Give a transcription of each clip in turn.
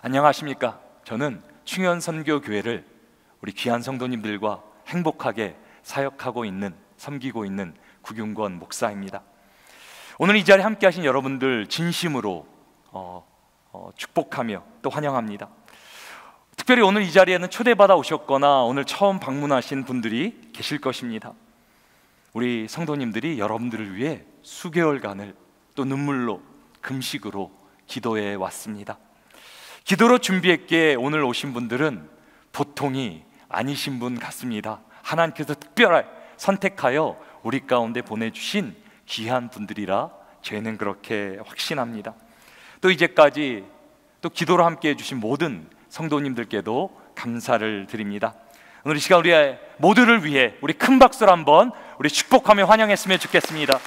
안녕하십니까? 저는 충현선교교회를 우리 귀한 성도님들과 행복하게 사역하고 있는, 섬기고 있는 구균권 목사입니다. 오늘 이 자리에 함께 하신 여러분들 진심으로 축복하며 또 환영합니다. 특별히 오늘 이 자리에는 초대받아 오셨거나 오늘 처음 방문하신 분들이 계실 것입니다. 우리 성도님들이 여러분들을 위해 수개월간을 또 눈물로, 금식으로 기도해 왔습니다. 기도로 준비했기에 오늘 오신 분들은 보통이 아니신 분 같습니다. 하나님께서 특별히 선택하여 우리 가운데 보내주신 귀한 분들이라 저희는 그렇게 확신합니다. 또 이제까지 또 기도로 함께 해주신 모든 성도님들께도 감사를 드립니다. 오늘 이 시간 우리 모두를 위해 우리 큰 박수로 한번 우리 축복하며 환영했으면 좋겠습니다.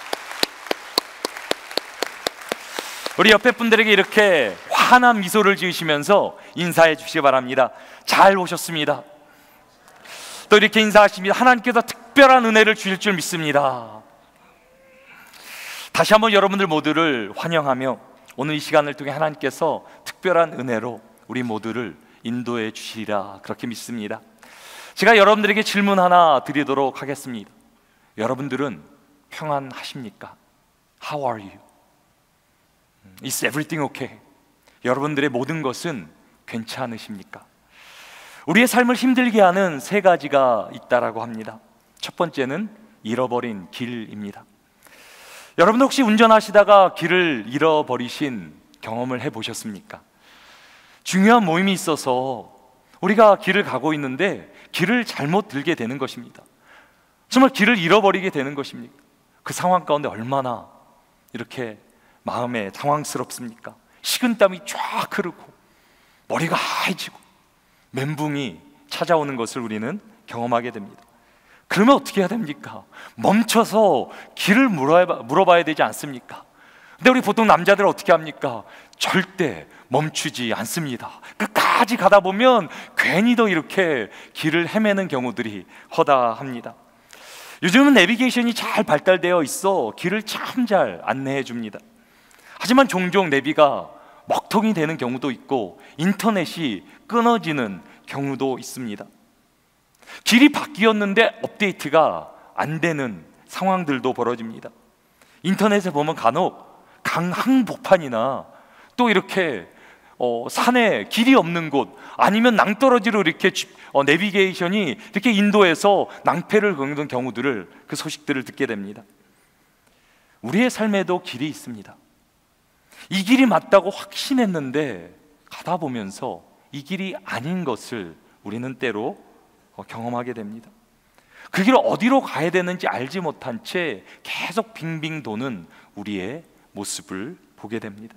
우리 옆에 분들에게 이렇게 환한 미소를 지으시면서 인사해 주시기 바랍니다. 잘 오셨습니다. 또 이렇게 인사하십니다. 하나님께서 특별한 은혜를 주실 줄 믿습니다. 다시 한번 여러분들 모두를 환영하며 오늘 이 시간을 통해 하나님께서 특별한 은혜로 우리 모두를 인도해 주시리라 그렇게 믿습니다. 제가 여러분들에게 질문 하나 드리도록 하겠습니다. 여러분들은 평안하십니까? How are you? Is everything okay? 여러분들의 모든 것은 괜찮으십니까? 우리의 삶을 힘들게 하는 세 가지가 있다라고 합니다. 첫 번째는 잃어버린 길입니다. 여러분 혹시 운전하시다가 길을 잃어버리신 경험을 해보셨습니까? 중요한 모임이 있어서 우리가 길을 가고 있는데 길을 잘못 들게 되는 것입니다. 정말 길을 잃어버리게 되는 것입니다. 그 상황 가운데 얼마나 이렇게 마음에 당황스럽습니까? 식은땀이 쫙 흐르고 머리가 하얘지고 멘붕이 찾아오는 것을 우리는 경험하게 됩니다. 그러면 어떻게 해야 됩니까? 멈춰서 길을 물어봐야 되지 않습니까? 근데 우리 보통 남자들은 어떻게 합니까? 절대 멈추지 않습니다. 끝까지 가다 보면 괜히 더 이렇게 길을 헤매는 경우들이 허다합니다. 요즘은 내비게이션이 잘 발달되어 있어 길을 참 잘 안내해 줍니다. 하지만 종종 내비가 먹통이 되는 경우도 있고 인터넷이 끊어지는 경우도 있습니다. 길이 바뀌었는데 업데이트가 안 되는 상황들도 벌어집니다. 인터넷에 보면 간혹 강 한복판이나 또 이렇게 산에 길이 없는 곳 아니면 낭떠러지로 이렇게 내비게이션이 이렇게 인도해서 낭패를 겪는 경우들을 그 소식들을 듣게 됩니다. 우리의 삶에도 길이 있습니다. 이 길이 맞다고 확신했는데 가다 보면서 이 길이 아닌 것을 우리는 때로 경험하게 됩니다. 그 길을 어디로 가야 되는지 알지 못한 채 계속 빙빙 도는 우리의 모습을 보게 됩니다.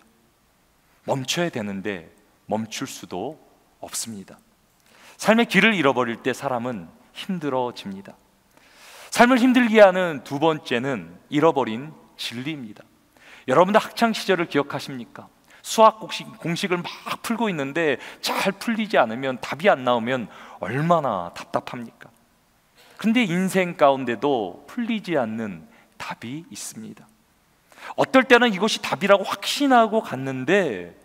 멈춰야 되는데 멈출 수도 없습니다. 삶의 길을 잃어버릴 때 사람은 힘들어집니다. 삶을 힘들게 하는 두 번째는 잃어버린 진리입니다. 여러분들 학창시절을 기억하십니까? 수학 공식을 막 풀고 있는데 잘 풀리지 않으면 답이 안 나오면 얼마나 답답합니까? 그런데 인생 가운데도 풀리지 않는 답이 있습니다. 어떨 때는 이것이 답이라고 확신하고 갔는데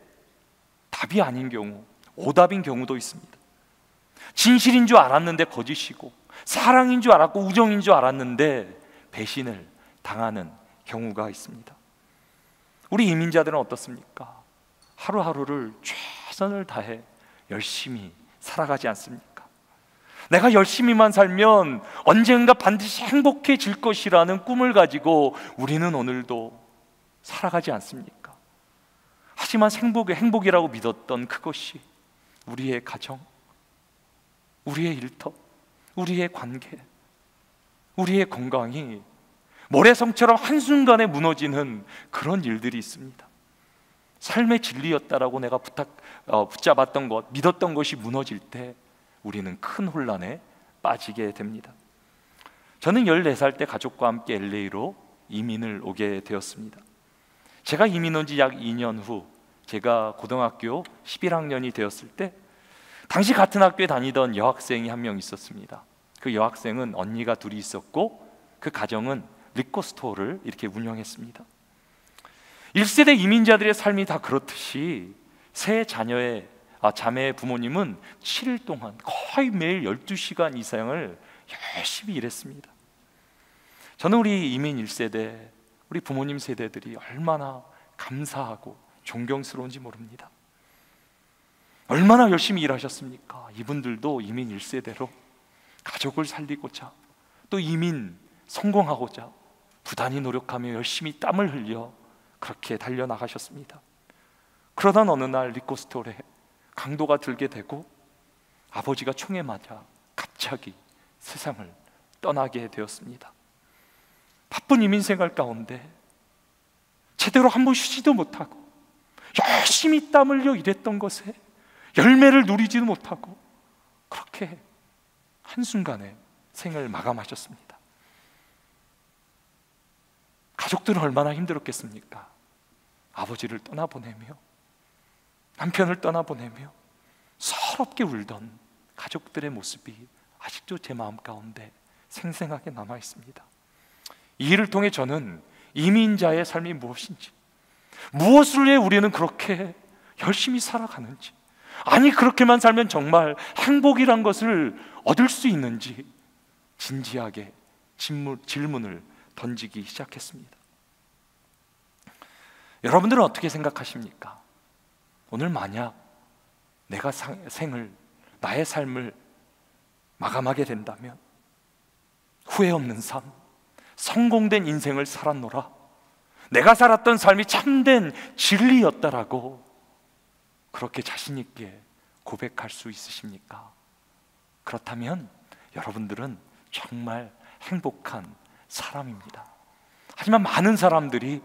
답이 아닌 경우, 오답인 경우도 있습니다. 진실인 줄 알았는데 거짓이고 사랑인 줄 알았고 우정인 줄 알았는데 배신을 당하는 경우가 있습니다. 우리 이민자들은 어떻습니까? 하루하루를 최선을 다해 열심히 살아가지 않습니까? 내가 열심히만 살면 언젠가 반드시 행복해질 것이라는 꿈을 가지고 우리는 오늘도 살아가지 않습니까? 하지만 행복이라고 믿었던 그것이 우리의 가정, 우리의 일터, 우리의 관계, 우리의 건강이 모래성처럼 한순간에 무너지는 그런 일들이 있습니다. 삶의 진리였다라고 내가 붙잡았던 것, 믿었던 것이 무너질 때 우리는 큰 혼란에 빠지게 됩니다. 저는 14살 때 가족과 함께 LA로 이민을 오게 되었습니다. 제가 이민 온 지 약 2년 후 제가 고등학교 11학년이 되었을 때 당시 같은 학교에 다니던 여학생이 한 명 있었습니다. 그 여학생은 언니가 둘이 있었고 그 가정은 리코 스토어를 이렇게 운영했습니다. 1세대 이민자들의 삶이 다 그렇듯이 세 자녀의 자매 부모님은 7일 동안 거의 매일 12시간 이상을 열심히 일했습니다. 저는 우리 이민 1세대, 우리 부모님 세대들이 얼마나 감사하고 존경스러운지 모릅니다. 얼마나 열심히 일하셨습니까? 이분들도 이민 1세대로 가족을 살리고자, 또 이민 성공하고자 부단히 노력하며 열심히 땀을 흘려 그렇게 달려나가셨습니다. 그러던 어느 날 리코스톨에 강도가 들게 되고 아버지가 총에 맞아 갑자기 세상을 떠나게 되었습니다. 바쁜 이민 생활 가운데 제대로 한 번 쉬지도 못하고 열심히 땀 흘려 일했던 것에 열매를 누리지도 못하고 그렇게 한순간에 생을 마감하셨습니다. 가족들은 얼마나 힘들었겠습니까? 아버지를 떠나보내며 남편을 떠나보내며 서럽게 울던 가족들의 모습이 아직도 제 마음 가운데 생생하게 남아 있습니다. 이 일을 통해 저는 이민자의 삶이 무엇인지, 무엇을 위해 우리는 그렇게 열심히 살아가는지, 아니 그렇게만 살면 정말 행복이란 것을 얻을 수 있는지 진지하게 질문을 던지기 시작했습니다. 여러분들은 어떻게 생각하십니까? 오늘 만약 내가 나의 삶을 마감하게 된다면 후회 없는 삶, 성공된 인생을 살았노라, 내가 살았던 삶이 참된 진리였다라고 그렇게 자신 있게 고백할 수 있으십니까? 그렇다면 여러분들은 정말 행복한 사람입니다. 하지만 많은 사람들이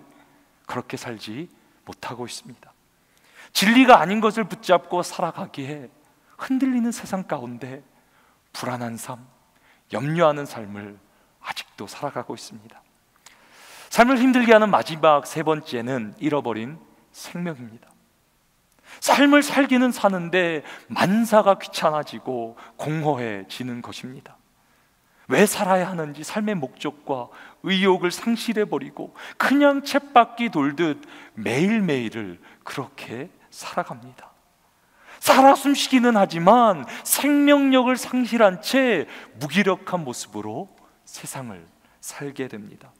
그렇게 살지 못하고 있습니다. 진리가 아닌 것을 붙잡고 살아가기에 흔들리는 세상 가운데 불안한 삶, 염려하는 삶을 아직도 살아가고 있습니다. 삶을 힘들게 하는 마지막 세 번째는 잃어버린 생명입니다. 삶을 살기는 사는데 만사가 귀찮아지고 공허해지는 것입니다. 왜 살아야 하는지 삶의 목적과 의욕을 상실해버리고 그냥 쳇바퀴 돌듯 매일매일을 그렇게 살아갑니다. 살아 숨쉬기는 하지만 생명력을 상실한 채 무기력한 모습으로 세상을 살게 됩니다.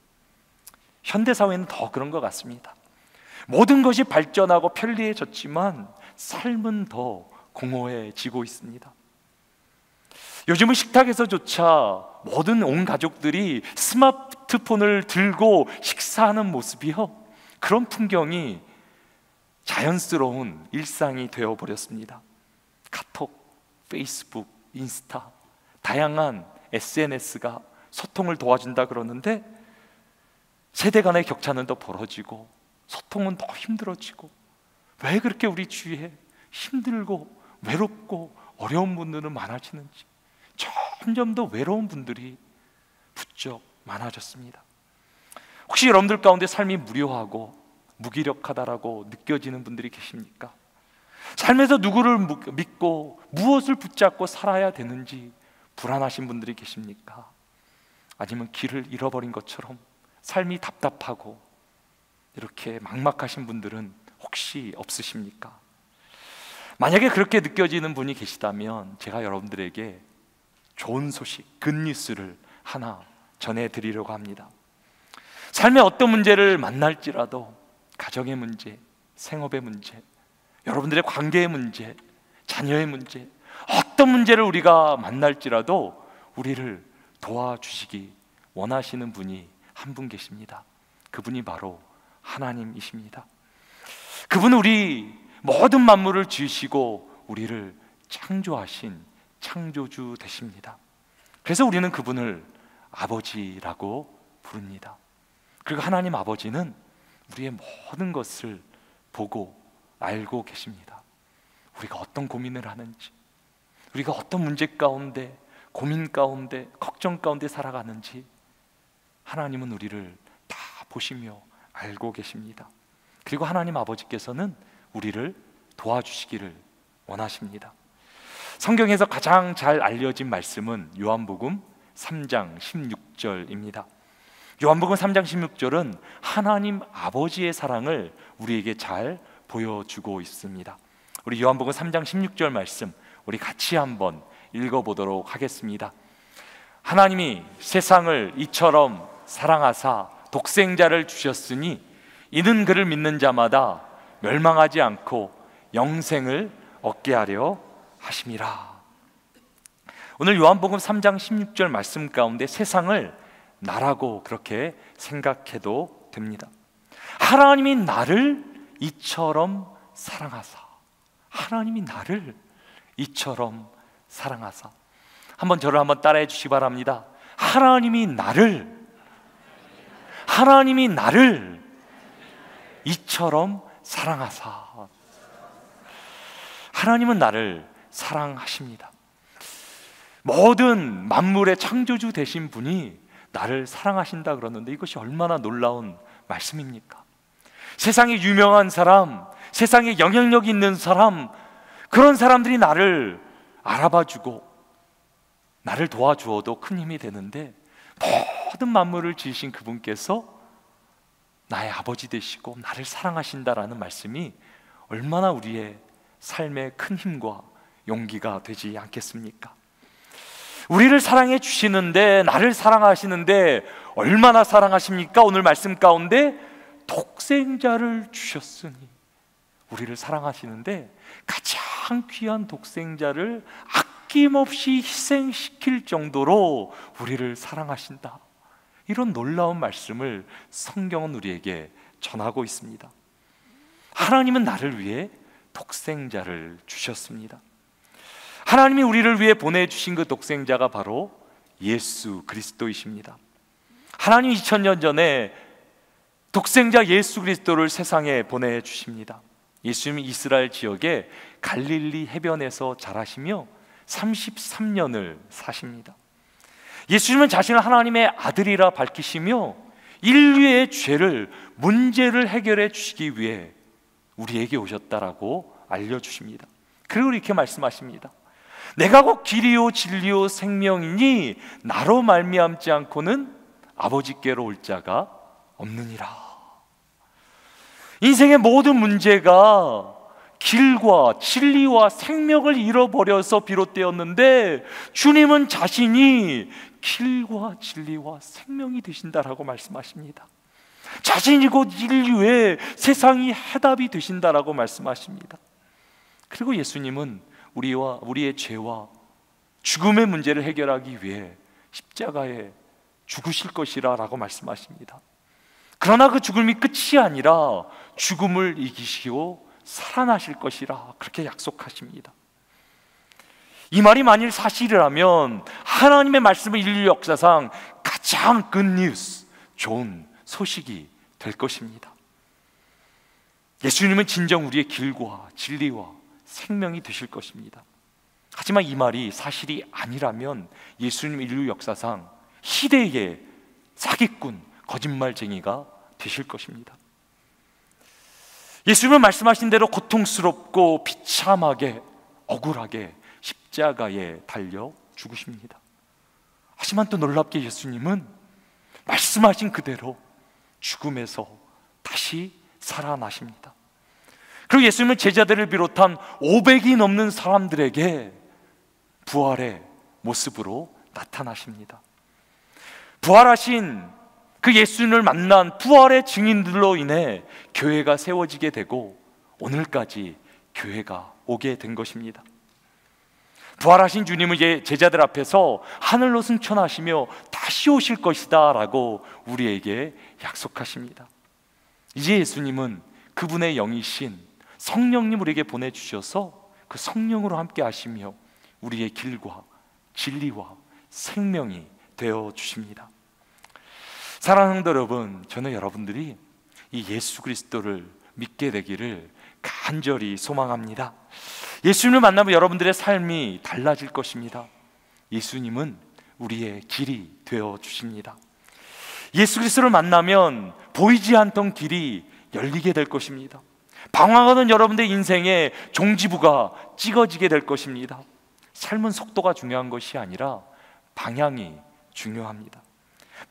현대사회는 더 그런 것 같습니다. 모든 것이 발전하고 편리해졌지만 삶은 더 공허해지고 있습니다. 요즘은 식탁에서조차 모든 온 가족들이 스마트폰을 들고 식사하는 모습이요, 그런 풍경이 자연스러운 일상이 되어버렸습니다. 카톡, 페이스북, 인스타, 다양한 SNS가 소통을 도와준다 그러는데 세대 간의 격차는 더 벌어지고 소통은 더 힘들어지고, 왜 그렇게 우리 주위에 힘들고 외롭고 어려운 분들은 많아지는지, 점점 더 외로운 분들이 부쩍 많아졌습니다. 혹시 여러분들 가운데 삶이 무료하고 무기력하다라고 느껴지는 분들이 계십니까? 삶에서 누구를 믿고 무엇을 붙잡고 살아야 되는지 불안하신 분들이 계십니까? 아니면 길을 잃어버린 것처럼 삶이 답답하고 이렇게 막막하신 분들은 혹시 없으십니까? 만약에 그렇게 느껴지는 분이 계시다면 제가 여러분들에게 좋은 소식, 굿뉴스를 하나 전해드리려고 합니다. 삶의 어떤 문제를 만날지라도, 가정의 문제, 생업의 문제, 여러분들의 관계의 문제, 자녀의 문제, 어떤 문제를 우리가 만날지라도 우리를 도와주시기 원하시는 분이 한 분 계십니다. 그분이 바로 하나님이십니다. 그분은 우리 모든 만물을 지으시고 우리를 창조하신 창조주 되십니다. 그래서 우리는 그분을 아버지라고 부릅니다. 그리고 하나님 아버지는 우리의 모든 것을 보고 알고 계십니다. 우리가 어떤 고민을 하는지, 우리가 어떤 문제 가운데, 고민 가운데, 걱정 가운데 살아가는지 하나님은 우리를 다 보시며 알고 계십니다. 그리고 하나님 아버지께서는 우리를 도와주시기를 원하십니다. 성경에서 가장 잘 알려진 말씀은 요한복음 3장 16절입니다. 요한복음 3장 16절은 하나님 아버지의 사랑을 우리에게 잘 보여주고 있습니다. 우리 요한복음 3장 16절 말씀 우리 같이 한번 읽어보도록 하겠습니다. 하나님이 세상을 이처럼 사랑하사 독생자를 주셨으니 이는 그를 믿는 자마다 멸망하지 않고 영생을 얻게 하려 하심이라. 오늘 요한복음 3장 16절 말씀 가운데 세상을 나라고 그렇게 생각해도 됩니다. 하나님이 나를 이처럼 사랑하사, 하나님이 나를 이처럼 사랑하사. 한번 저를 한번 따라해 주시기 바랍니다. 하나님이 나를 이처럼 사랑하사. 하나님은 나를 사랑하십니다. 모든 만물의 창조주 되신 분이 나를 사랑하신다 그러는데 이것이 얼마나 놀라운 말씀입니까? 세상에 유명한 사람, 세상에 영향력 있는 사람, 그런 사람들이 나를 알아봐주고 나를 도와주어도 큰 힘이 되는데 모든 만물을 지으신 그분께서 나의 아버지 되시고 나를 사랑하신다라는 말씀이 얼마나 우리의 삶에 큰 힘과 용기가 되지 않겠습니까? 우리를 사랑해 주시는데, 나를 사랑하시는데 얼마나 사랑하십니까? 오늘 말씀 가운데 독생자를 주셨으니, 우리를 사랑하시는데 가장 귀한 독생자를 아낌없이 희생시킬 정도로 우리를 사랑하신다. 이런 놀라운 말씀을 성경은 우리에게 전하고 있습니다. 하나님은 나를 위해 독생자를 주셨습니다. 하나님이 우리를 위해 보내주신 그 독생자가 바로 예수 그리스도이십니다. 하나님이 2000년 전에 독생자 예수 그리스도를 세상에 보내주십니다. 예수님이 이스라엘 지역의 갈릴리 해변에서 자라시며 33년을 사십니다. 예수님은 자신을 하나님의 아들이라 밝히시며 인류의 죄를, 문제를 해결해 주시기 위해 우리에게 오셨다라고 알려주십니다. 그리고 이렇게 말씀하십니다. 내가 곧 길이요 진리요 생명이니 나로 말미암지 않고는 아버지께로 올 자가 없느니라. 인생의 모든 문제가 길과 진리와 생명을 잃어버려서 비롯되었는데 주님은 자신이 길과 진리와 생명이 되신다라고 말씀하십니다. 자신이 곧 인류의 세상이 해답이 되신다라고 말씀하십니다. 그리고 예수님은 우리의 죄와 죽음의 문제를 해결하기 위해 십자가에 죽으실 것이라 라고 말씀하십니다. 그러나 그 죽음이 끝이 아니라 죽음을 이기시고 살아나실 것이라 그렇게 약속하십니다. 이 말이 만일 사실이라면 하나님의 말씀은 인류 역사상 가장 굿뉴스, 좋은 소식이 될 것입니다. 예수님은 진정 우리의 길과 진리와 생명이 되실 것입니다. 하지만 이 말이 사실이 아니라면 예수님 인류 역사상 희대의 사기꾼, 거짓말쟁이가 되실 것입니다. 예수님은 말씀하신 대로 고통스럽고 비참하게 억울하게 십자가에 달려 죽으십니다. 하지만 또 놀랍게 예수님은 말씀하신 그대로 죽음에서 다시 살아나십니다. 그리고 예수님은 제자들을 비롯한 500이 넘는 사람들에게 부활의 모습으로 나타나십니다. 부활하신 그 예수님을 만난 부활의 증인들로 인해 교회가 세워지게 되고 오늘까지 교회가 오게 된 것입니다. 부활하신 주님은 이제 제자들 앞에서 하늘로 승천하시며 다시 오실 것이다 라고 우리에게 약속하십니다. 이제 예수님은 그분의 영이신 성령님 우리에게 보내주셔서 그 성령으로 함께 하시며 우리의 길과 진리와 생명이 되어 주십니다. 사랑하는 성도 여러분, 저는 여러분들이 이 예수 그리스도를 믿게 되기를 간절히 소망합니다. 예수님을 만나면 여러분들의 삶이 달라질 것입니다. 예수님은 우리의 길이 되어 주십니다. 예수 그리스도를 만나면 보이지 않던 길이 열리게 될 것입니다. 방황하는 여러분들의 인생에 종지부가 찍어지게 될 것입니다. 삶은 속도가 중요한 것이 아니라 방향이 중요합니다.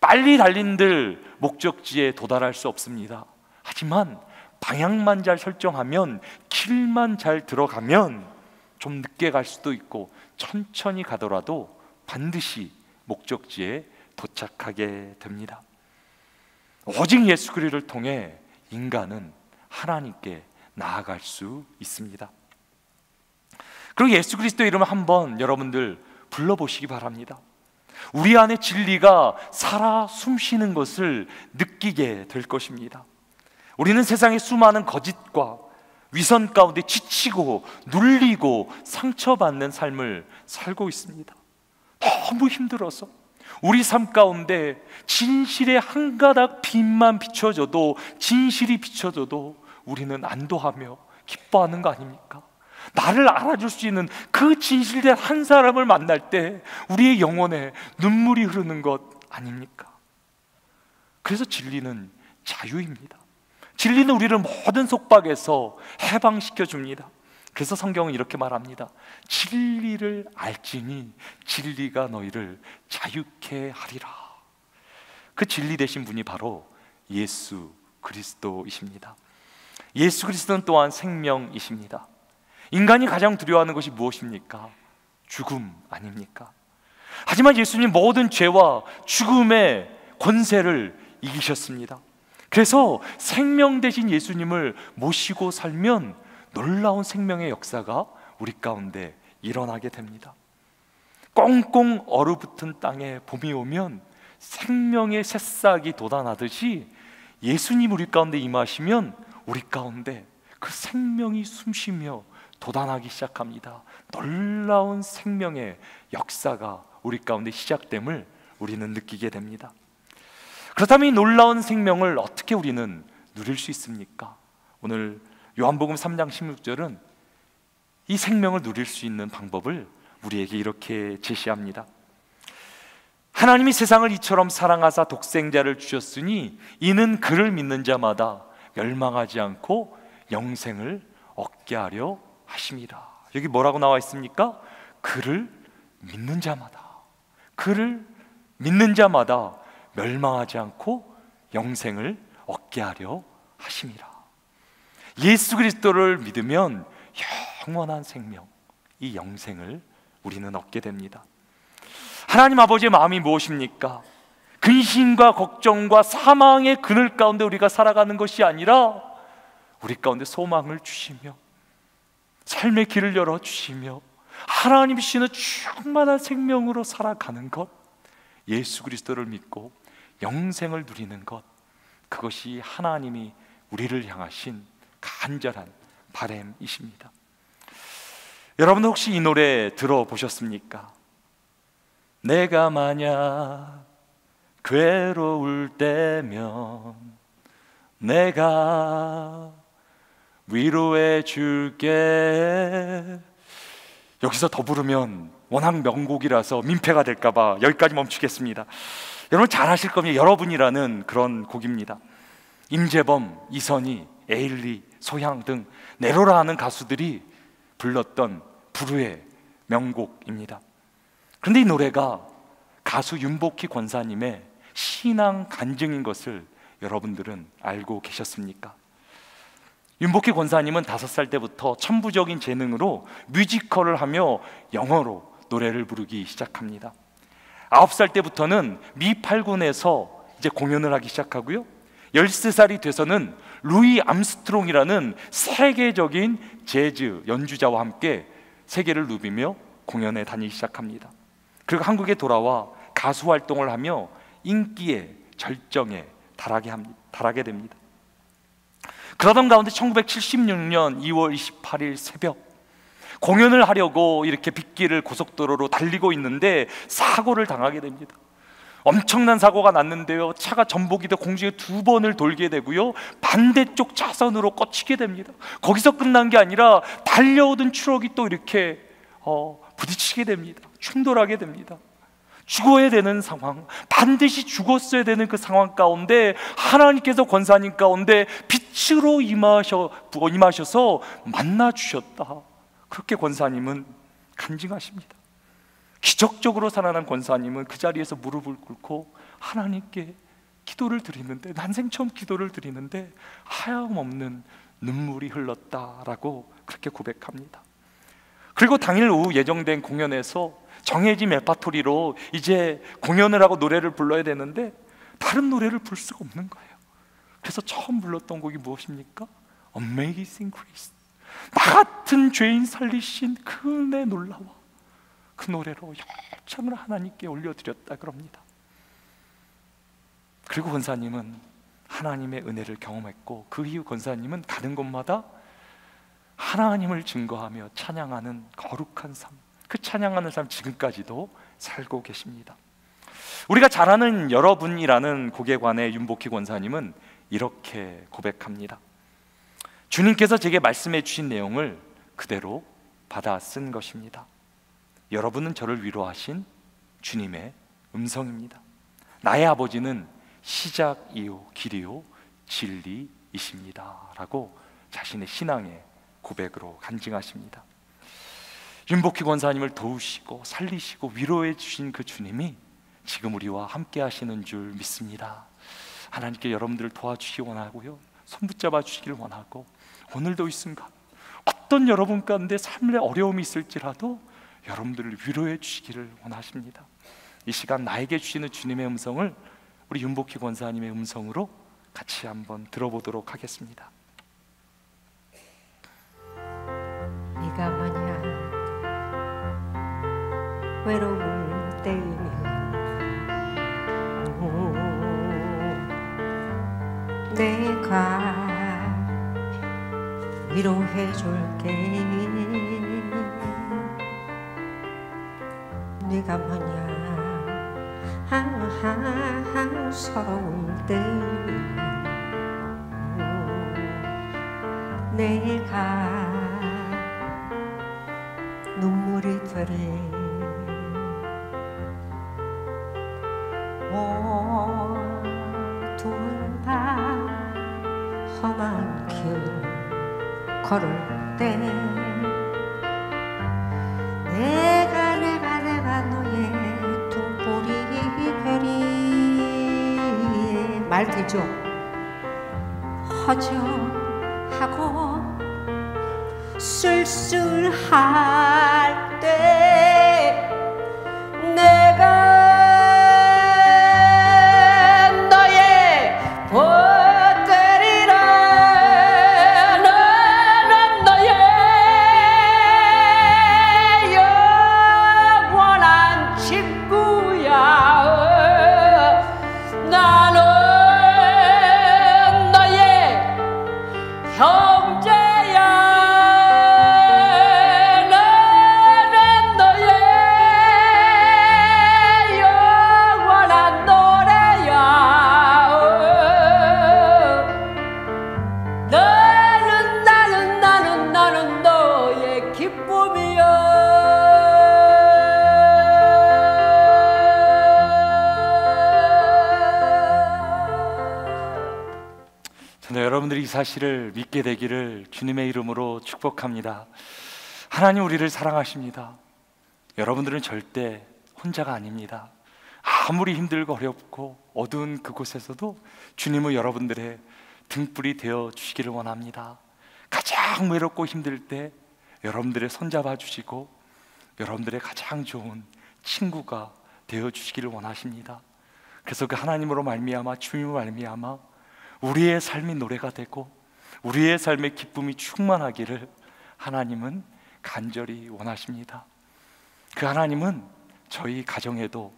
빨리 달린들 목적지에 도달할 수 없습니다. 하지만 방향만 잘 설정하면, 길만 잘 들어가면 좀 늦게 갈 수도 있고 천천히 가더라도 반드시 목적지에 도착하게 됩니다. 오직 예수 그리스도를 통해 인간은 하나님께 나아갈 수 있습니다. 그리고 예수 그리스도의 이름을 한번 여러분들 불러보시기 바랍니다. 우리 안에 진리가 살아 숨쉬는 것을 느끼게 될 것입니다. 우리는 세상의 수많은 거짓과 위선 가운데 지치고 눌리고 상처받는 삶을 살고 있습니다. 너무 힘들어서 우리 삶 가운데 진실의 한 가닥 빛만 비춰져도, 진실이 비춰져도 우리는 안도하며 기뻐하는 거 아닙니까? 나를 알아줄 수 있는 그 진실된 한 사람을 만날 때 우리의 영혼에 눈물이 흐르는 것 아닙니까? 그래서 진리는 자유입니다. 진리는 우리를 모든 속박에서 해방시켜 줍니다. 그래서 성경은 이렇게 말합니다. 진리를 알지니 진리가 너희를 자유케 하리라. 그 진리 되신 분이 바로 예수 그리스도이십니다. 예수 그리스도는 또한 생명이십니다. 인간이 가장 두려워하는 것이 무엇입니까? 죽음 아닙니까? 하지만 예수님 모든 죄와 죽음의 권세를 이기셨습니다. 그래서 생명 되신 예수님을 모시고 살면 놀라운 생명의 역사가 우리 가운데 일어나게 됩니다. 꽁꽁 얼어붙은 땅에 봄이 오면 생명의 새싹이 돋아나듯이 예수님 우리 가운데 임하시면 우리 가운데 그 생명이 숨쉬며 돋아나기 시작합니다. 놀라운 생명의 역사가 우리 가운데 시작됨을 우리는 느끼게 됩니다. 그렇다면 이 놀라운 생명을 어떻게 우리는 누릴 수 있습니까? 오늘 요한복음 3장 16절은 이 생명을 누릴 수 있는 방법을 우리에게 이렇게 제시합니다. 하나님이 세상을 이처럼 사랑하사 독생자를 주셨으니 이는 그를 믿는 자마다 멸망하지 않고 영생을 얻게 하려 하심이라. 여기 뭐라고 나와 있습니까? 그를 믿는 자마다, 그를 믿는 자마다 멸망하지 않고 영생을 얻게 하려 하심이라. 예수 그리스도를 믿으면 영원한 생명, 이 영생을 우리는 얻게 됩니다. 하나님 아버지의 마음이 무엇입니까? 근심과 걱정과 사망의 그늘 가운데 우리가 살아가는 것이 아니라 우리 가운데 소망을 주시며 삶의 길을 열어주시며 하나님이 주시는 충만한 생명으로 살아가는 것, 예수 그리스도를 믿고 영생을 누리는 것, 그것이 하나님이 우리를 향하신 간절한 바람이십니다. 여러분 혹시 이 노래 들어보셨습니까? 내가 만약 괴로울 때면 내가 위로해 줄게. 여기서 더 부르면 워낙 명곡이라서 민폐가 될까봐 여기까지 멈추겠습니다. 여러분 잘 아실 겁니다. 여러분이라는 그런 곡입니다. 임재범, 이선희, 에일리, 소향 등 네로라 하는 가수들이 불렀던 불후의 명곡입니다. 그런데 이 노래가 가수 윤복희 권사님의 신앙 간증인 것을 여러분들은 알고 계셨습니까? 윤복희 권사님은 5살 때부터 천부적인 재능으로 뮤지컬을 하며 영어로 노래를 부르기 시작합니다. 9살 때부터는 미 8군에서 이제 공연을 하기 시작하고요, 13살이 돼서는 루이 암스트롱이라는 세계적인 재즈 연주자와 함께 세계를 누비며 공연에 다니기 시작합니다. 그리고 한국에 돌아와 가수 활동을 하며 인기의 절정에 달하게 됩니다. 그러던 가운데 1976년 2월 28일 새벽 공연을 하려고 이렇게 빗길을 고속도로로 달리고 있는데 사고를 당하게 됩니다. 엄청난 사고가 났는데요, 차가 전복이 돼 공중에 2번을 돌게 되고요, 반대쪽 차선으로 꽂히게 됩니다. 거기서 끝난 게 아니라 달려오던 트럭이 또 이렇게 부딪히게 됩니다. 충돌하게 됩니다. 죽어야 되는 상황, 반드시 죽었어야 되는 그 상황 가운데 하나님께서 권사님 가운데 빛으로 임하셔서 만나주셨다. 그렇게 권사님은 간증하십니다. 기적적으로 살아난 권사님은 그 자리에서 무릎을 꿇고 하나님께 기도를 드리는데, 난생 처음 기도를 드리는데 하염없는 눈물이 흘렀다라고 그렇게 고백합니다. 그리고 당일 오후 예정된 공연에서 정해진 레파토리로 이제 공연을 하고 노래를 불러야 되는데 다른 노래를 부를 수가 없는 거예요. 그래서 처음 불렀던 곡이 무엇입니까? Amazing Grace. 나 같은 죄인 살리신 그 은혜 놀라워. 그 노래로 열창을 하나님께 올려드렸다 그럽니다. 그리고 권사님은 하나님의 은혜를 경험했고, 그 이후 권사님은 가는 곳마다 하나님을 증거하며 찬양하는 거룩한 삶, 그 찬양하는 삶 지금까지도 살고 계십니다. 우리가 잘 아는 여러분이라는 곡에 관해 윤복희 권사님은 이렇게 고백합니다. 주님께서 제게 말씀해 주신 내용을 그대로 받아 쓴 것입니다. 여러분은 저를 위로하신 주님의 음성입니다. 나의 아버지는 시작이요 길이요 진리이십니다 라고 자신의 신앙의 고백으로 간증하십니다. 윤복희 권사님을 도우시고 살리시고 위로해 주신 그 주님이 지금 우리와 함께 하시는 줄 믿습니다. 하나님께 여러분들을 도와주시기 원하고요, 손붙잡아 주시길 원하고, 오늘도 이 순간 어떤 여러분 가운데 삶의 어려움이 있을지라도 여러분들을 위로해 주시기를 원하십니다. 이 시간 나에게 주시는 주님의 음성을 우리 윤복희 권사님의 음성으로 같이 한번 들어보도록 하겠습니다. 네가 만약 외로울 때이면 내가 위로해 줄게. 네가 만약 서러울 때이면 내가 눈물이 되리. 어두운 밤 험한 길 걸을 때 내가 너의 등불이 되리. 말 되죠? 허전하고 쓸쓸할 때 내가 너의 보따리라. 나는 너의 영원한 친구야. 나는 너의 형제야. 나는 너의 영원한 노래야. 나는 너의 기쁨이야. 저는 여러분들이 이 사실을 믿게 되기를 주님의 이름으로 축복합니다. 하나님 우리를 사랑하십니다. 여러분들은 절대 혼자가 아닙니다. 아무리 힘들고 어렵고 어두운 그곳에서도 주님은 여러분들의 등불이 되어 주시기를 원합니다. 가장 외롭고 힘들 때 여러분들의 손잡아 주시고 여러분들의 가장 좋은 친구가 되어 주시기를 원하십니다. 그래서 그 하나님으로 말미암아, 주님으로 말미암아 우리의 삶이 노래가 되고 우리의 삶의 기쁨이 충만하기를 하나님은 간절히 원하십니다. 그 하나님은 저희 가정에도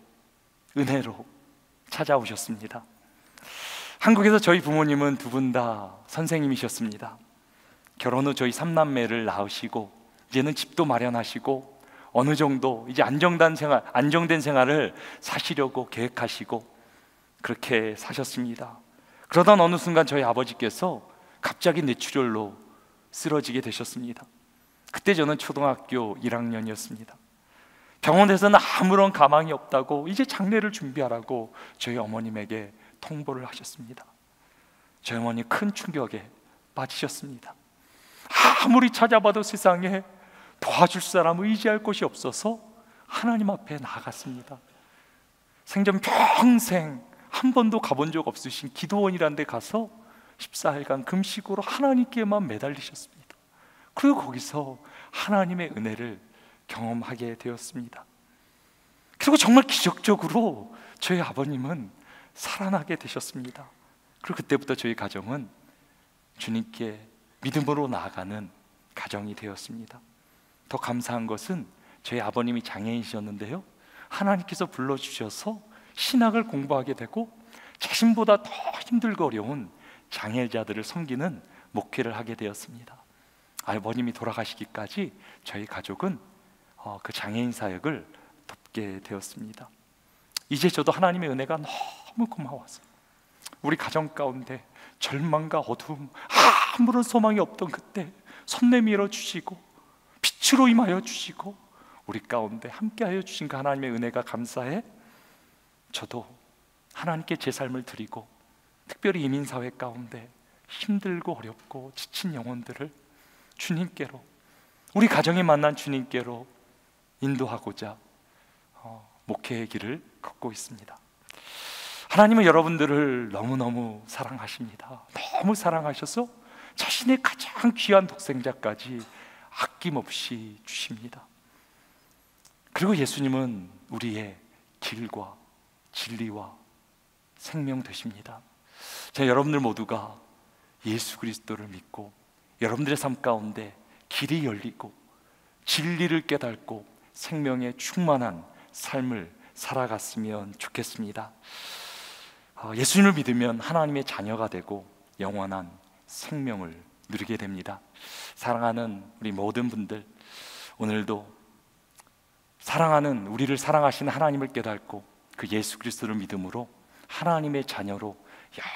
은혜로 찾아오셨습니다. 한국에서 저희 부모님은 두 분 다 선생님이셨습니다. 결혼 후 저희 3남매를 낳으시고 이제는 집도 마련하시고 어느 정도 이제 안정된 생활을 사시려고 계획하시고 그렇게 사셨습니다. 그러던 어느 순간 저희 아버지께서 갑자기 뇌출혈로 쓰러지게 되셨습니다. 그때 저는 초등학교 1학년이었습니다. 병원에서는 아무런 가망이 없다고 이제 장례를 준비하라고 저희 어머님에게 통보를 하셨습니다. 저희 어머니 큰 충격에 빠지셨습니다. 아무리 찾아봐도 세상에 도와줄 사람, 의지할 곳이 없어서 하나님 앞에 나아갔습니다. 생전 평생 한 번도 가본 적 없으신 기도원이라는 데 가서 14일간 금식으로 하나님께만 매달리셨습니다. 그리고 거기서 하나님의 은혜를 경험하게 되었습니다. 그리고 정말 기적적으로 저희 아버님은 살아나게 되셨습니다. 그리고 그때부터 저희 가정은 주님께 믿음으로 나아가는 가정이 되었습니다. 더 감사한 것은 저희 아버님이 장애인이셨는데요, 하나님께서 불러주셔서 신학을 공부하게 되고 자신보다 더 힘들고 어려운 장애자들을 섬기는 목회를 하게 되었습니다. 아버님이 돌아가시기까지 저희 가족은 그 장애인 사역을 돕게 되었습니다. 이제 저도 하나님의 은혜가 너무 고마워서 우리 가정 가운데 절망과 어두움, 아무런 소망이 없던 그때 손 내밀어 주시고 빛으로 임하여 주시고 우리 가운데 함께하여 주신 그 하나님의 은혜가 감사해 저도 하나님께 제 삶을 드리고, 특별히 이민사회 가운데 힘들고 어렵고 지친 영혼들을 주님께로, 우리 가정에 만난 주님께로 인도하고자 목회의 길을 걷고 있습니다. 하나님은 여러분들을 너무너무 사랑하십니다. 너무 사랑하셔서 자신의 가장 귀한 독생자까지 아낌없이 주십니다. 그리고 예수님은 우리의 길과 진리와 생명 되십니다. 자, 여러분들 모두가 예수 그리스도를 믿고 여러분들의 삶 가운데 길이 열리고 진리를 깨닫고 생명에 충만한 삶을 살아갔으면 좋겠습니다. 예수님을 믿으면 하나님의 자녀가 되고 영원한 생명을 누리게 됩니다. 사랑하는 우리 모든 분들, 오늘도 사랑하는 우리를 사랑하시는 하나님을 깨닫고 그 예수 그리스도를 믿음으로 하나님의 자녀로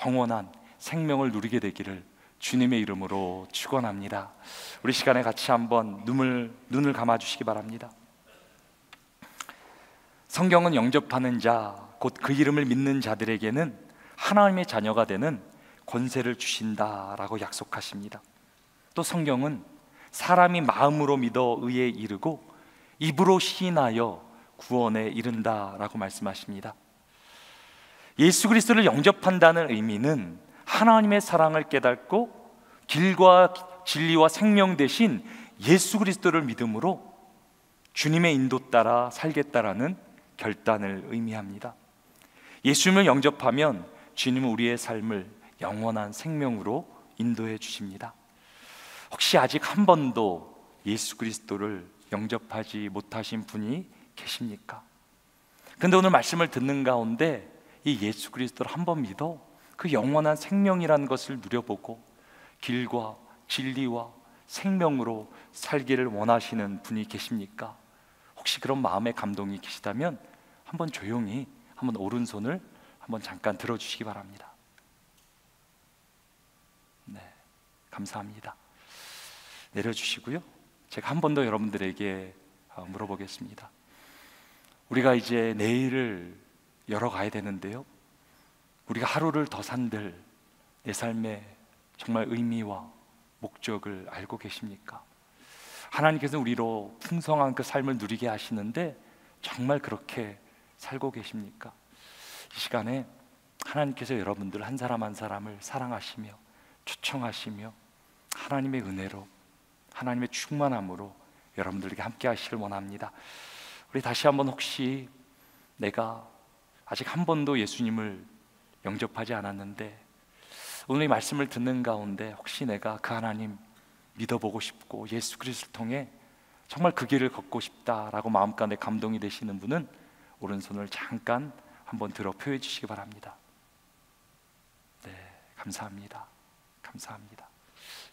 영원한 생명을 누리게 되기를 주님의 이름으로 축원합니다. 우리 시간에 같이 한번 눈을 감아주시기 바랍니다. 성경은 영접하는 자, 곧 그 이름을 믿는 자들에게는 하나님의 자녀가 되는 권세를 주신다라고 약속하십니다. 또 성경은 사람이 마음으로 믿어 의에 이르고 입으로 시인하여 구원에 이른다라고 말씀하십니다. 예수 그리스도를 영접한다는 의미는 하나님의 사랑을 깨닫고 길과 진리와 생명 대신 예수 그리스도를 믿음으로 주님의 인도 따라 살겠다라는 결단을 의미합니다. 예수님을 영접하면 주님은 우리의 삶을 영원한 생명으로 인도해 주십니다. 혹시 아직 한 번도 예수 그리스도를 영접하지 못하신 분이 계십니까? 근데 오늘 말씀을 듣는 가운데 이 예수 그리스도를 한번 믿어 그 영원한 생명이라는 것을 누려보고 길과 진리와 생명으로 살기를 원하시는 분이 계십니까? 혹시 그런 마음의 감동이 계시다면 한번 조용히 한번 오른손을 한번 잠깐 들어주시기 바랍니다. 네, 감사합니다. 내려주시고요. 제가 한 번 더 여러분들에게 물어보겠습니다. 우리가 이제 내일을 열어가야 되는데요, 우리가 하루를 더 산들 내 삶의 정말 의미와 목적을 알고 계십니까? 하나님께서 우리로 풍성한 그 삶을 누리게 하시는데 정말 그렇게 살고 계십니까? 이 시간에 하나님께서 여러분들 한 사람 한 사람을 사랑하시며 초청하시며 하나님의 은혜로, 하나님의 충만함으로 여러분들에게 함께 하시길 원합니다. 우리 다시 한번, 혹시 내가 아직 한 번도 예수님을 영접하지 않았는데 오늘 이 말씀을 듣는 가운데 혹시 내가 그 하나님 믿어보고 싶고 예수 그리스도를 통해 정말 그 길을 걷고 싶다라고 마음 가운데 감동이 되시는 분은 오른손을 잠깐 한번 들어 표해 주시기 바랍니다. 네, 감사합니다. 감사합니다.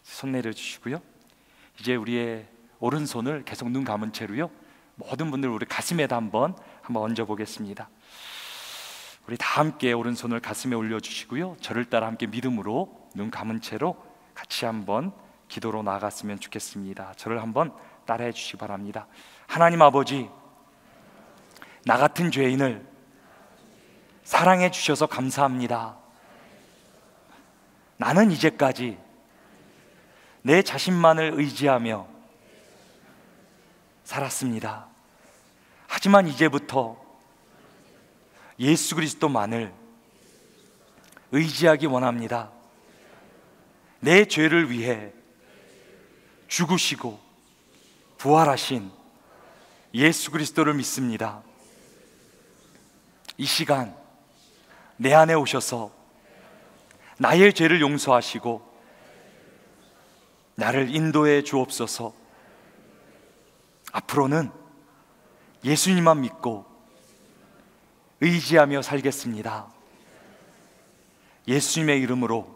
손 내려주시고요. 이제 우리의 오른손을 계속 눈 감은 채로요, 모든 분들 우리 가슴에다 한번 얹어 보겠습니다. 우리 다 함께 오른손을 가슴에 올려주시고요, 저를 따라 함께 믿음으로 눈 감은 채로 같이 한번 기도로 나아갔으면 좋겠습니다. 저를 한번 따라해 주시기 바랍니다. 하나님 아버지, 나 같은 죄인을 사랑해 주셔서 감사합니다. 나는 이제까지 내 자신만을 의지하며 살았습니다. 하지만 이제부터 예수 그리스도만을 의지하기 원합니다. 내 죄를 위해 죽으시고 부활하신 예수 그리스도를 믿습니다. 이 시간 내 안에 오셔서 나의 죄를 용서하시고 나를 인도해 주옵소서. 앞으로는 예수님만 믿고 의지하며 살겠습니다. 예수님의 이름으로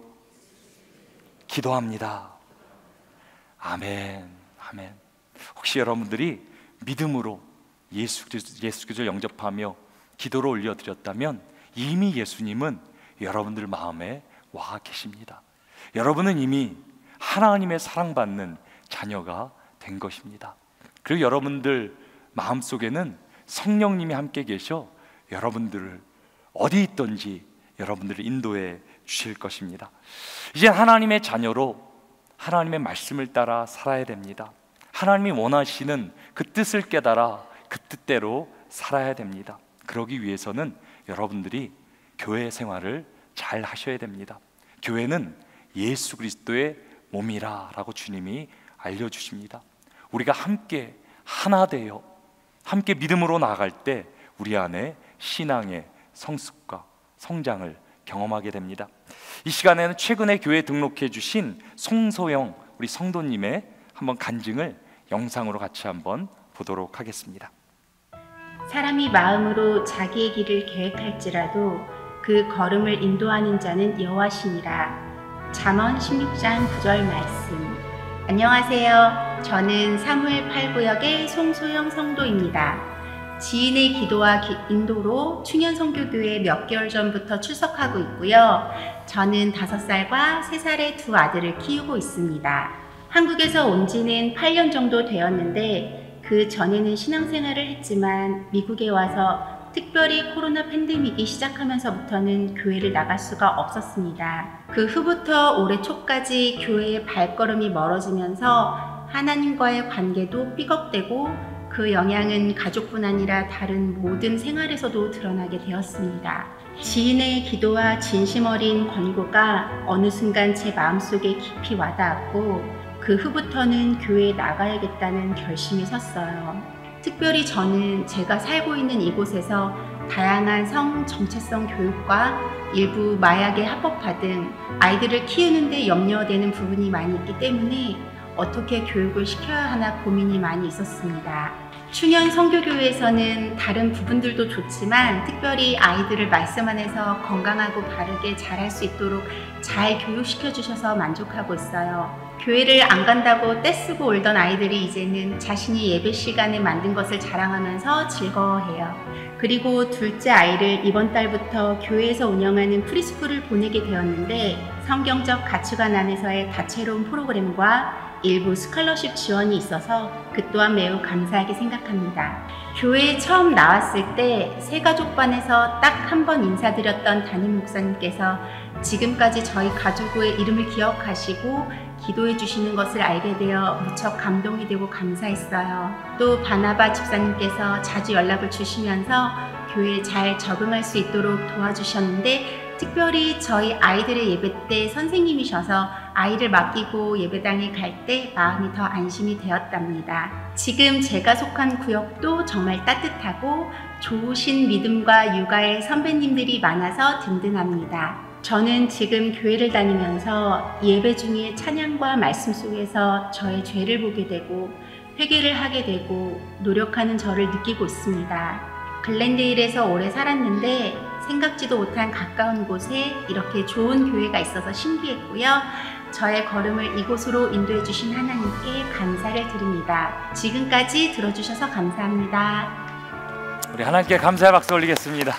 기도합니다. 아멘. 아멘. 혹시 여러분들이 믿음으로 예수 그리스도를 영접하며 기도를 올려드렸다면 이미 예수님은 여러분들 마음에 와 계십니다. 여러분은 이미 하나님의 사랑받는 자녀가 된 것입니다. 그리고 여러분들 마음속에는 성령님이 함께 계셔 여러분들을 어디 있든지 여러분들을 인도해 주실 것입니다. 이제 하나님의 자녀로 하나님의 말씀을 따라 살아야 됩니다. 하나님이 원하시는 그 뜻을 깨달아 그 뜻대로 살아야 됩니다. 그러기 위해서는 여러분들이 교회 생활을 잘 하셔야 됩니다. 교회는 예수 그리스도의 몸이라 라고 주님이 알려주십니다. 우리가 함께 하나 되어 함께 믿음으로 나아갈 때 우리 안에 신앙의 성숙과 성장을 경험하게 됩니다. 이 시간에는 최근에 교회에 등록해 주신 송소영 우리 성도님의 한번 간증을 영상으로 같이 한번 보도록 하겠습니다. 사람이 마음으로 자기의 길을 계획할지라도 그 걸음을 인도하는 자는 여호와시니라. 잠언 16장 9절 말씀. 안녕하세요. 저는 사무엘 8구역의 송소영 성도입니다. 지인의 기도와 인도로 충현선교교회에 몇 개월 전부터 출석하고 있고요. 저는 5살과 3살의 두 아들을 키우고 있습니다. 한국에서 온 지는 8년 정도 되었는데 그 전에는 신앙생활을 했지만 미국에 와서 특별히 코로나 팬데믹이 시작하면서부터는 교회를 나갈 수가 없었습니다. 그 후부터 올해 초까지 교회의 발걸음이 멀어지면서 하나님과의 관계도 삐걱대고 그 영향은 가족뿐 아니라 다른 모든 생활에서도 드러나게 되었습니다. 지인의 기도와 진심 어린 권고가 어느 순간 제 마음속에 깊이 와닿았고 그 후부터는 교회에 나가야겠다는 결심이 섰어요. 특별히 저는 제가 살고 있는 이곳에서 다양한 성 정체성 교육과 일부 마약에 합법화 등 아이들을 키우는데 염려되는 부분이 많이 있기 때문에 어떻게 교육을 시켜야 하나 고민이 많이 있었습니다. 충현 선교교회에서는 다른 부분들도 좋지만 특별히 아이들을 말씀 안에서 건강하고 바르게 자랄 수 있도록 잘 교육시켜 주셔서 만족하고 있어요. 교회를 안 간다고 떼쓰고 울던 아이들이 이제는 자신이 예배 시간에 만든 것을 자랑하면서 즐거워해요. 그리고 둘째 아이를 이번 달부터 교회에서 운영하는 프리스쿨을 보내게 되었는데 성경적 가치관 안에서의 다채로운 프로그램과 일부 스칼러십 지원이 있어서 그 또한 매우 감사하게 생각합니다. 교회에 처음 나왔을 때 새가족반에서 딱 한 번 인사드렸던 담임 목사님께서 지금까지 저희 가족의 이름을 기억하시고 기도해 주시는 것을 알게 되어 무척 감동이 되고 감사했어요. 또 바나바 집사님께서 자주 연락을 주시면서 교회에 잘 적응할 수 있도록 도와주셨는데 특별히 저희 아이들의 예배 때 선생님이셔서 아이를 맡기고 예배당에 갈 때 마음이 더 안심이 되었답니다. 지금 제가 속한 구역도 정말 따뜻하고 좋으신 믿음과 육아의 선배님들이 많아서 든든합니다. 저는 지금 교회를 다니면서 예배 중에 찬양과 말씀 속에서 저의 죄를 보게 되고 회개를 하게 되고 노력하는 저를 느끼고 있습니다. 글렌데일에서 오래 살았는데 생각지도 못한 가까운 곳에 이렇게 좋은 교회가 있어서 신기했고요. 저의 걸음을 이곳으로 인도해 주신 하나님께 감사를 드립니다. 지금까지 들어주셔서 감사합니다. 우리 하나님께 감사의 박수 올리겠습니다.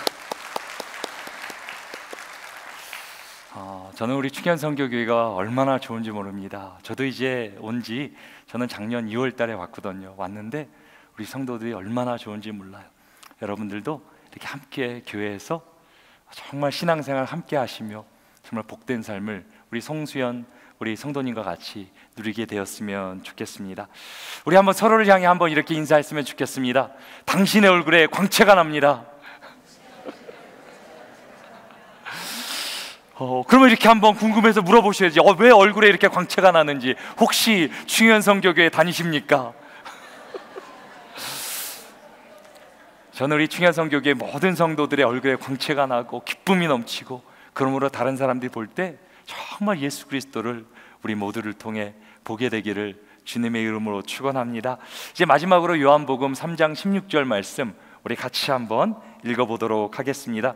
저는 우리 충현선교교회가 얼마나 좋은지 모릅니다. 저도 이제 온지 저는 작년 2월 달에 왔거든요. 왔는데 우리 성도들이 얼마나 좋은지 몰라요. 여러분들도 이렇게 함께 교회에서 정말 신앙생활 함께 하시며 정말 복된 삶을 우리 송수연 우리 성도님과 같이 누리게 되었으면 좋겠습니다. 우리 한번 서로를 향해 한번 이렇게 인사했으면 좋겠습니다. 당신의 얼굴에 광채가 납니다. 그러면 이렇게 한번 궁금해서 물어보셔야지. 왜 얼굴에 이렇게 광채가 나는지. 혹시 충현성교교에 다니십니까? 저는 우리 충현성교교의 모든 성도들의 얼굴에 광채가 나고 기쁨이 넘치고, 그러므로 다른 사람들이 볼 때 정말 예수 그리스도를 우리 모두를 통해 보게 되기를 주님의 이름으로 축원합니다. 이제 마지막으로 요한복음 3장 16절 말씀 우리 같이 한번 읽어보도록 하겠습니다.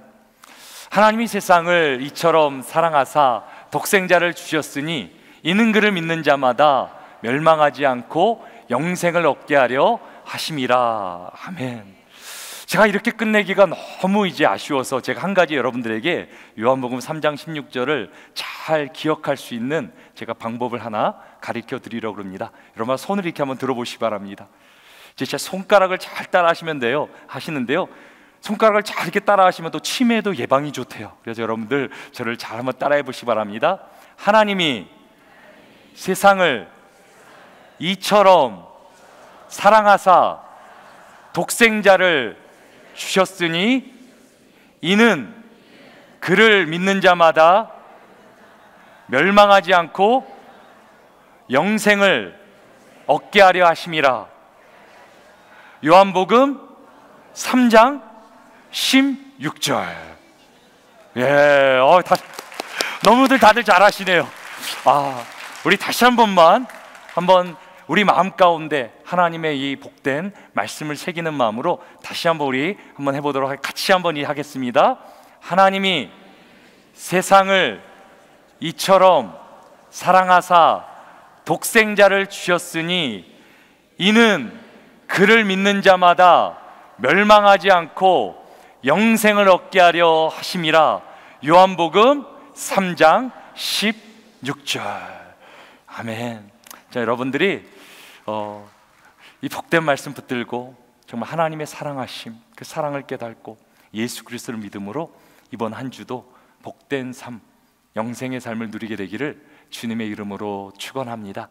하나님이 세상을 이처럼 사랑하사 독생자를 주셨으니 이는 그를 믿는 자마다 멸망하지 않고 영생을 얻게 하려 하심이라. 아멘. 제가 이렇게 끝내기가 너무 이제 아쉬워서 제가 한 가지 여러분들에게 요한복음 3장 16절을 잘 기억할 수 있는 제가 방법을 하나 가르쳐 드리려고 합니다. 여러분 손을 이렇게 한번 들어보시기 바랍니다. 이제 제 손가락을 잘 따라 하시는데요, 손가락을 잘 이렇게 따라 하시면 또 치매도 예방이 좋대요. 그래서 여러분들 저를 잘 한번 따라해 보시기 바랍니다. 하나님이 세상을 이처럼 사랑하사 독생자를 주셨으니 이는 그를 믿는 자마다 멸망하지 않고 영생을 얻게 하려 하심이라. 요한복음 3장 16절. 예, 너무들 다들 잘하시네요. 우리 다시 한 번만 우리 마음 가운데 하나님의 이 복된 말씀을 새기는 마음으로 다시 한번 우리 한번 해보도록 같이 한번 하겠습니다. 하나님이 세상을 이처럼 사랑하사 독생자를 주셨으니 이는 그를 믿는 자마다 멸망하지 않고 영생을 얻게 하려 하심이라. 요한복음 3장 16절. 아멘. 자, 여러분들이 이 복된 말씀 붙들고 정말 하나님의 사랑하심, 그 사랑을 깨닫고 예수 그리스도를 믿음으로 이번 한 주도 복된 삶, 영생의 삶을 누리게 되기를 주님의 이름으로 축원합니다.